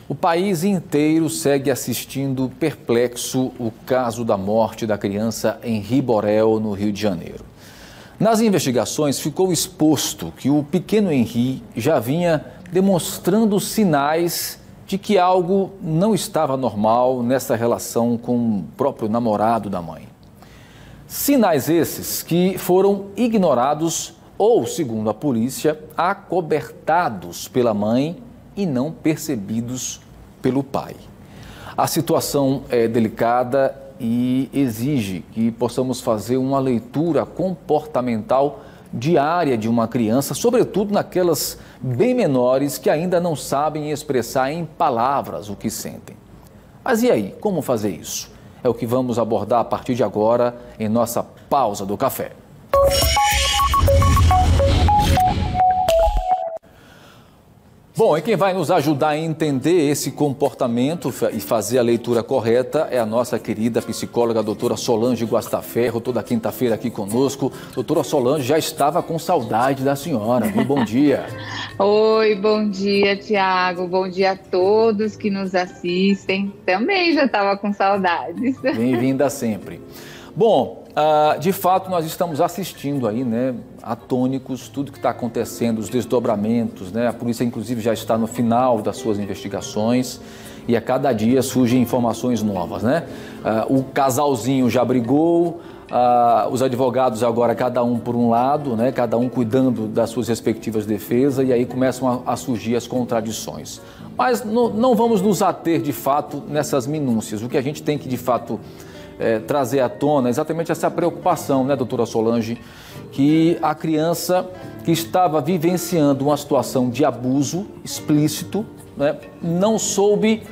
O país inteiro segue assistindo perplexo o caso da morte da criança Henri Borel, no Rio de Janeiro. Nas investigações ficou exposto que o pequeno Henri já vinha demonstrando sinais de que algo não estava normal nessa relação com o próprio namorado da mãe. Sinais esses que foram ignorados ou, segundo a polícia, acobertados pela mãe e não percebidos pelo pai. A situação é delicada e exige que possamos fazer uma leitura comportamental diária de uma criança, sobretudo naquelas bem menores que ainda não sabem expressar em palavras o que sentem. Mas e aí, como fazer isso? É o que vamos abordar a partir de agora em nossa pausa do café. Bom, e quem vai nos ajudar a entender esse comportamento e fazer a leitura correta é a nossa querida psicóloga, a doutora Solange Guastaferro, toda quinta-feira aqui conosco. Doutora Solange, já estava com saudade da senhora, viu? Bom dia. Oi, bom dia, Tiago. Bom dia a todos que nos assistem. Também já estava com saudades. Bem-vinda sempre. Bom, de fato nós estamos assistindo aí, né, atônicos, tudo que está acontecendo, os desdobramentos, né? A polícia inclusive já está no final das suas investigações e a cada dia surgem informações novas, né? O casalzinho já brigou, os advogados agora cada um por um lado, né? Cada um cuidando das suas respectivas defesas e aí começam a surgir as contradições. Mas não vamos nos ater de fato nessas minúcias, o que a gente tem que de fato trazer à tona exatamente essa preocupação, né, doutora Solange, que a criança que estava vivenciando uma situação de abuso explícito, né, não soube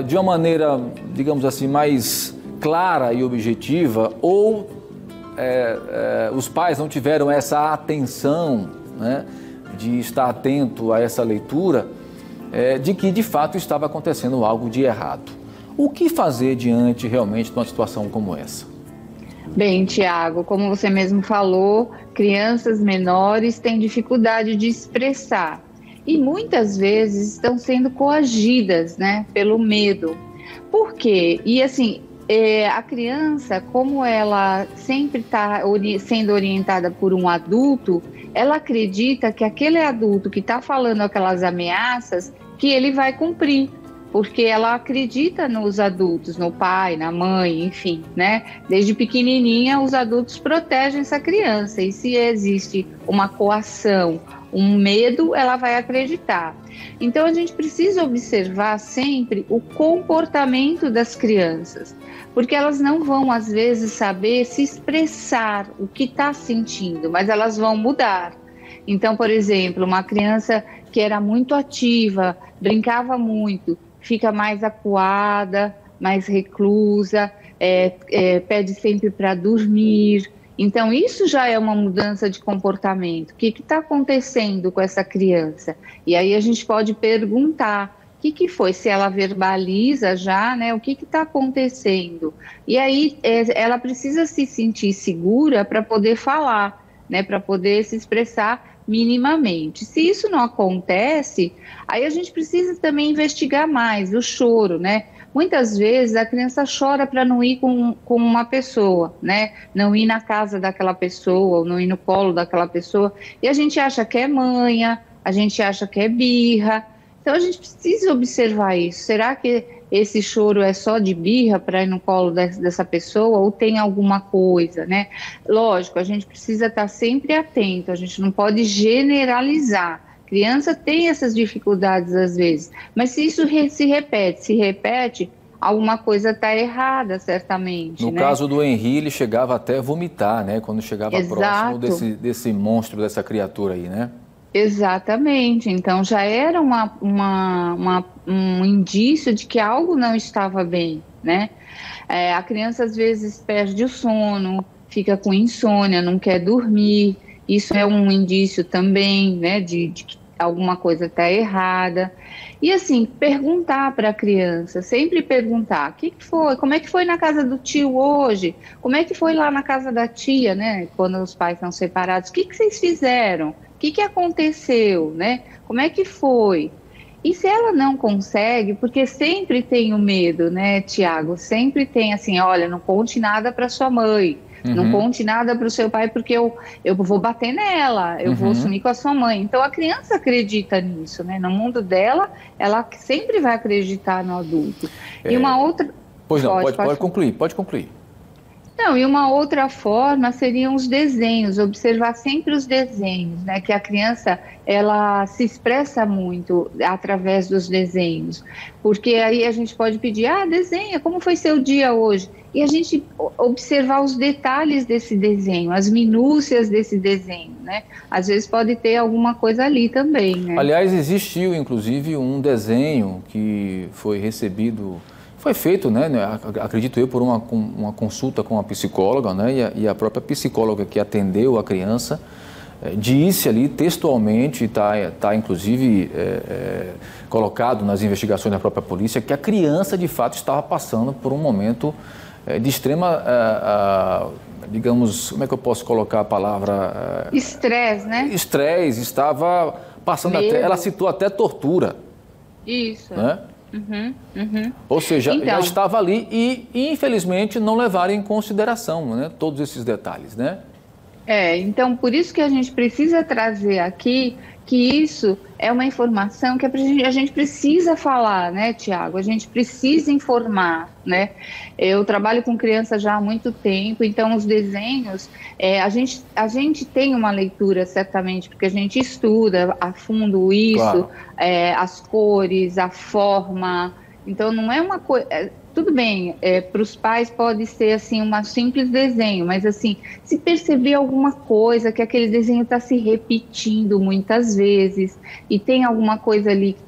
de uma maneira, digamos assim, mais clara e objetiva, ou os pais não tiveram essa atenção, né, de estar atento a essa leitura, de que de fato estava acontecendo algo de errado. O que fazer diante realmente de uma situação como essa? Bem, Tiago, como você mesmo falou, crianças menores têm dificuldade de expressar e muitas vezes estão sendo coagidas, né, pelo medo. Por quê? E assim, a criança, como ela sempre está sendo orientada por um adulto, ela acredita que aquele adulto que está falando aquelas ameaças, que ele vai cumprir. Porque ela acredita nos adultos, no pai, na mãe, enfim, né? Desde pequenininha, os adultos protegem essa criança e se existe uma coação, um medo, ela vai acreditar. Então, a gente precisa observar sempre o comportamento das crianças, porque elas não vão, às vezes, saber se expressar o que está sentindo, mas elas vão mudar. Então, por exemplo, uma criança que era muito ativa, brincava muito, fica mais acuada, mais reclusa, pede sempre para dormir. Então, isso já é uma mudança de comportamento. O que está acontecendo com essa criança? E aí a gente pode perguntar, o que foi? Se ela verbaliza já, né? O que está acontecendo? E aí ela precisa se sentir segura para poder falar, né? Para poder se expressar minimamente. Se isso não acontece, aí a gente precisa também investigar mais o choro, né? Muitas vezes a criança chora para não ir com uma pessoa, né? Não ir na casa daquela pessoa, ou não ir no colo daquela pessoa, e a gente acha que é manha, a gente acha que é birra. Então a gente precisa observar isso. Será que esse choro é só de birra para ir no colo dessa pessoa ou tem alguma coisa, né? Lógico, a gente precisa estar sempre atento, a gente não pode generalizar. Criança tem essas dificuldades às vezes, mas se isso se repete, alguma coisa está errada, certamente. No caso do Henri, ele chegava até a vomitar, né? Quando chegava próximo desse monstro, dessa criatura aí, né? Exatamente, então já era um indício de que algo não estava bem, né? A criança às vezes perde o sono, fica com insônia, não quer dormir, isso é um indício também, né, de que alguma coisa está errada. E assim, perguntar para a criança, sempre perguntar, o que foi? Como é que foi na casa do tio hoje? Como é que foi lá na casa da tia, né? Quando os pais estão separados, o que vocês fizeram? O que aconteceu, né? Como é que foi? E se ela não consegue, porque sempre tem o medo, né, Tiago? Sempre tem assim, olha, não conte nada para sua mãe, não conte nada para o seu pai, porque eu vou bater nela, eu vou sumir com a sua mãe. Então a criança acredita nisso, né? No mundo dela, ela sempre vai acreditar no adulto. E uma outra... Pois não, pode concluir, pode concluir. Não, e uma outra forma seriam os desenhos, observar sempre os desenhos, né? Que a criança, ela se expressa muito através dos desenhos, porque aí a gente pode pedir, desenha, como foi seu dia hoje? E a gente observar os detalhes desse desenho, as minúcias desse desenho, né? Às vezes pode ter alguma coisa ali também, né? Aliás, existiu inclusive um desenho que foi recebido... Foi feito, né, acredito eu, por uma consulta com a psicóloga, né, e a própria psicóloga que atendeu a criança disse ali textualmente, está inclusive colocado nas investigações da própria polícia, que a criança de fato estava passando por um momento de extrema, digamos, como é que eu posso colocar a palavra? Estresse, né? Estresse, estava passando até, ela citou até tortura. Isso. Né? Ou seja, então, já estava ali e infelizmente não levaram em consideração, né, todos esses detalhes, né? Então por isso que a gente precisa trazer aqui que isso é uma informação que a gente precisa falar, né, Tiago? A gente precisa informar, né? Eu trabalho com crianças já há muito tempo, então os desenhos, a gente tem uma leitura certamente, porque a gente estuda a fundo isso, claro. As cores, a forma, então não é uma coisa... Tudo bem, para os pais pode ser assim um simples desenho, mas assim, se perceber alguma coisa, que aquele desenho está se repetindo muitas vezes e tem alguma coisa ali que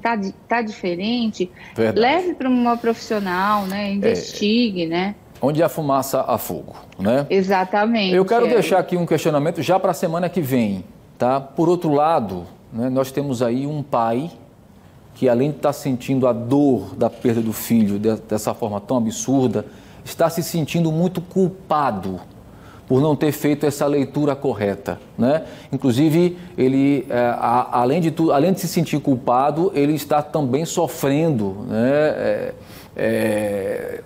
tá diferente, verdade, leve para uma profissional, né? Investigue, né? Onde há fumaça, há fogo, né? Exatamente. Eu quero deixar aqui um questionamento já para a semana que vem, tá? Por outro lado, né, nós temos aí um pai que, além de estar sentindo a dor da perda do filho dessa forma tão absurda, está se sentindo muito culpado por não ter feito essa leitura correta, né? Inclusive, ele, além de se sentir culpado, ele está também sofrendo, né?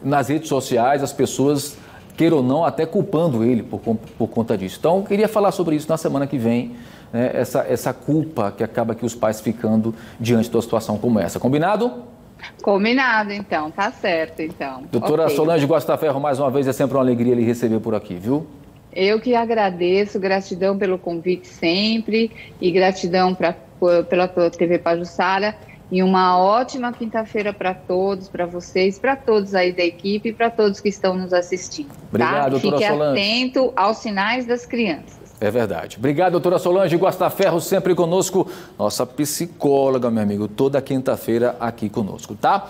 Nas redes sociais, as pessoas, queira ou não, até culpando ele por conta disso. Então, eu queria falar sobre isso na semana que vem, né, essa culpa que acaba que os pais ficando diante de uma situação como essa. Combinado? Combinado, então. Tá certo, então. Doutora Solange Guastaferro, mais uma vez, é sempre uma alegria lhe receber por aqui, viu? Eu que agradeço, gratidão pelo convite sempre e gratidão pela TV Pajuçara. E uma ótima quinta-feira para todos, para vocês, para todos aí da equipe e para todos que estão nos assistindo. Obrigado, doutora Solange. Fique atento aos sinais das crianças. É verdade. Obrigado, doutora Solange Guastaferro, sempre conosco. Nossa psicóloga, meu amigo, toda quinta-feira aqui conosco, tá?